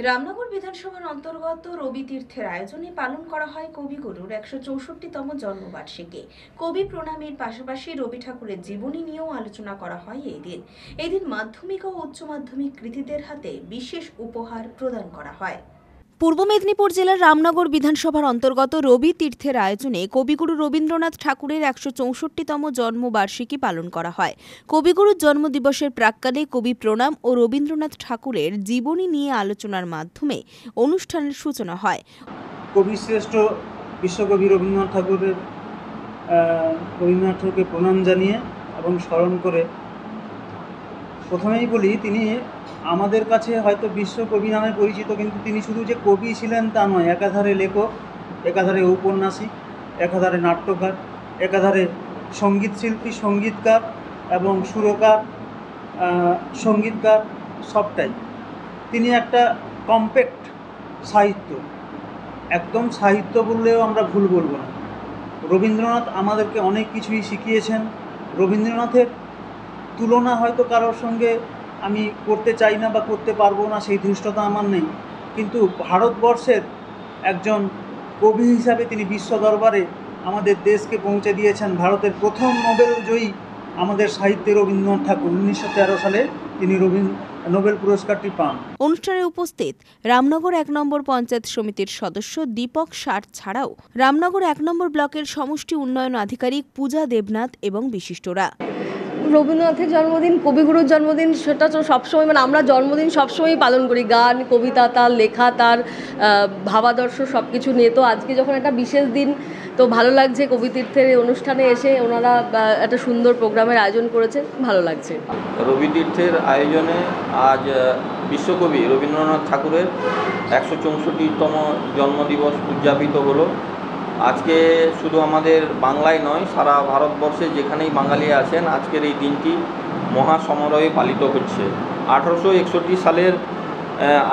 রামনগর বিধানসভার অন্তর্গত রবি তীর্থের আয়োজনে পালন করা হয় কবিগুরুর 164তম জন্মবার্ষিকী। কবি প্রণামের পাশাপাশি রবি ঠাকুরের জীবনী নিয়েও আলোচনা করা হয় এই দিন মাধ্যমিক ও উচ্চ মাধ্যমিক কৃতীদের হাতে বিশেষ উপহার প্রদান করা হয়। পূর্ব মেদিনীপুর জেলার রামনগর বিধানসভার অন্তর্গত রবি তীর্থের আয়োজনে কবিগুরু রবীন্দ্রনাথ ঠাকুরের 164তম জন্মবার্ষিকী পালন করা হয়। কবিগুরুর জন্মদিবসের প্রাক্কালে কবি প্রণাম ও রবীন্দ্রনাথ ঠাকুরের জীবনী নিয়ে আলোচনার মাধ্যমে অনুষ্ঠানের সূচনা হয়। কবিশ্রেষ্ঠ বিশ্বকবি রবীন্দ্রনাথ ঠাকুরকে প্রণাম জানিয়ে এবং স্মরণ করে প্রথমেই বলি, তিনি আমাদের কাছে হয়তো বিশ্বকবি নামে পরিচিত, কিন্তু তিনি শুধু যে কবি ছিলেন তা নয়। একাধারে লেখক, একাধারে ঔপন্যাসিক, একাধারে নাট্যকার, একাধারে সঙ্গীত শিল্পী, সঙ্গীতকার এবং সুরকার, সঙ্গীতকার, সবটাই। তিনি একটা কম্প্যাক্ট সাহিত্য, একদম সাহিত্য বললেও আমরা ভুল বলব না। রবীন্দ্রনাথ আমাদেরকে অনেক কিছুই শিখিয়েছেন। রবীন্দ্রনাথের তুলনা হয়তো কারোর সঙ্গে আমি করতে চাই না বা করতে পারবো না, সেই ধৃষ্টতা আমার নেই, কিন্তু ভারতবর্ষের একজন কবি হিসাবে তিনি বিশ্ব দরবারে আমাদের দেশকে পৌঁছে দিয়েছেন। ভারতের প্রথম নোবেল জয়ী আমাদের সাহিত্যে রবীন্দ্রনাথ ঠাকুর 1913 সালে তিনি নোবেল পুরস্কারটি পান। অনুষ্ঠানে উপস্থিত রামনগর 1 নম্বর পঞ্চায়েত সমিতির সদস্য দীপক ষাট ছাড়াও রামনগর 1 নম্বর ব্লকের সমষ্টি উন্নয়ন আধিকারিক পূজা দেবনাথ এবং বিশিষ্টরা। রবীন্দ্রনাথের জন্মদিন, কবিগুরুর জন্মদিন, সেটা তো সবসময় আমরা জন্মদিন সবসময়ই পালন করি। গান, কবিতা, তার লেখা, তার ভাবাদর্শ সব কিছু নিয়ে। তো আজকে যখন একটা বিশেষ দিন, তো ভালো লাগছে। কবি তীর্থের অনুষ্ঠানে এসে ওনারা একটা সুন্দর প্রোগ্রামের আয়োজন করেছে, ভালো লাগছে। রবি তীর্থের আয়োজনে আজ বিশ্বকবি রবীন্দ্রনাথ ঠাকুরের 164তম জন্মদিবস উদযাপিত হলো। আজকে শুধু আমাদের বাংলায় নয়, সারা ভারতবর্ষে যেখানেই বাঙালি আছেন, আজকের এই দিনটি মহা সমারোহে পালিত হচ্ছে। 1861 সালের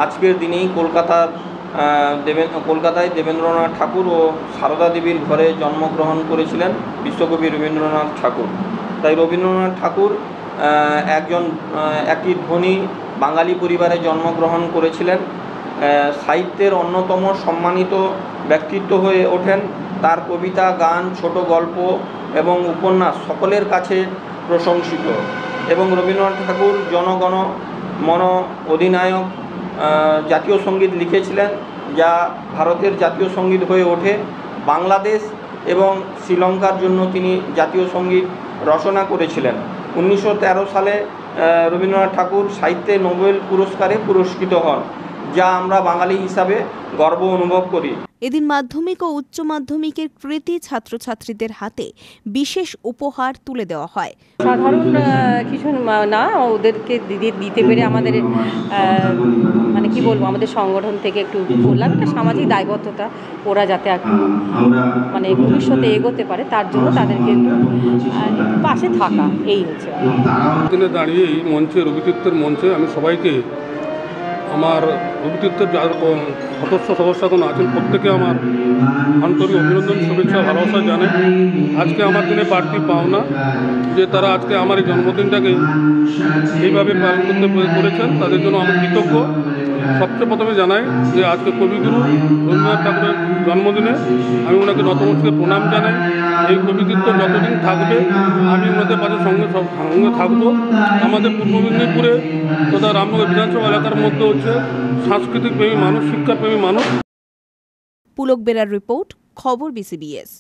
আজকের দিনেই কলকাতায় দেবেন্দ্রনাথ ঠাকুর ও সারদা দেবীর ঘরে জন্মগ্রহণ করেছিলেন বিশ্বকবি রবীন্দ্রনাথ ঠাকুর। তাই রবীন্দ্রনাথ ঠাকুর একটি ধনী বাঙালি পরিবারে জন্মগ্রহণ করেছিলেন। সাহিত্যের অন্যতম সম্মানিত ব্যক্তিত্ব হয়ে ওঠেন। তার কবিতা, গান, ছোট গল্প এবং উপন্যাস সকলের কাছে প্রশংসিত। এবং রবীন্দ্রনাথ ঠাকুর জনগণ মন অধিনায়ক জাতীয় সঙ্গীত লিখেছিলেন, যা ভারতের জাতীয় সঙ্গীত হয়ে ওঠে। বাংলাদেশ এবং শ্রীলঙ্কার জন্য তিনি জাতীয় সঙ্গীত রচনা করেছিলেন। 1913 সালে রবীন্দ্রনাথ ঠাকুর সাহিত্যে নোবেল পুরস্কারে পুরস্কৃত হন, যা আমরা বাঙালি হিসাবে গর্ব অনুভব করি। এদিন মাধ্যমিক ও উচ্চ মাধ্যমিকের কৃতী ছাত্রছাত্রীদের হাতে বিশেষ উপহার তুলে দেওয়া হয়। সাধারণ কিছু না, ওদেরকে দিতে পেরে আমাদের মানে কি বলবো, আমাদের সংগঠন থেকে একটু বললাম, একটা সামাজিক দায়বদ্ধতা, ওরা যাতে একটু মানে ভবিষ্যতে এগোতে পারে, তার জন্য তাদেরকে একটু পাশে থাকা, এই হচ্ছে। দিনে দাঁড়িয়ে এই মঞ্চে, রবি তীর্থের মঞ্চে, আমি সবাইকে আমার রবি তীর্থের যারা সদস্যগণ আছেন প্রত্যেকে আমার আন্তরিক অভিনন্দন, শুভেচ্ছা, ভালোবাসা জানে। আজকে আমার দিনে বাড়তি পাওনা যে তারা আজকে আমার এই জন্মদিনটাকে এইভাবে পালন করতে করেছেন, তাদের জন্য আমি কৃতজ্ঞ। সবচেয়ে প্রথমে জানাই যে আজকে কবিগুরু রবীন্দ্রনাথ ঠাকুরের জন্মদিনে আমি ওনাকে নতমস্তকে প্রণাম জানাই। এই কবি তীর্থ যতদিন থাকবে আমি ওনাদের পাশে সঙ্গে থাকবো। আমাদের পূর্ব মেদিনীপুরে তথা রামনগর বিধানসভা এলাকার মধ্যে হচ্ছে সাংস্কৃতিক প্রেমী মানুষ, শিক্ষাপ্রেমী মানুষ। পুলক বেরার রিপোর্ট, খবর BCBS।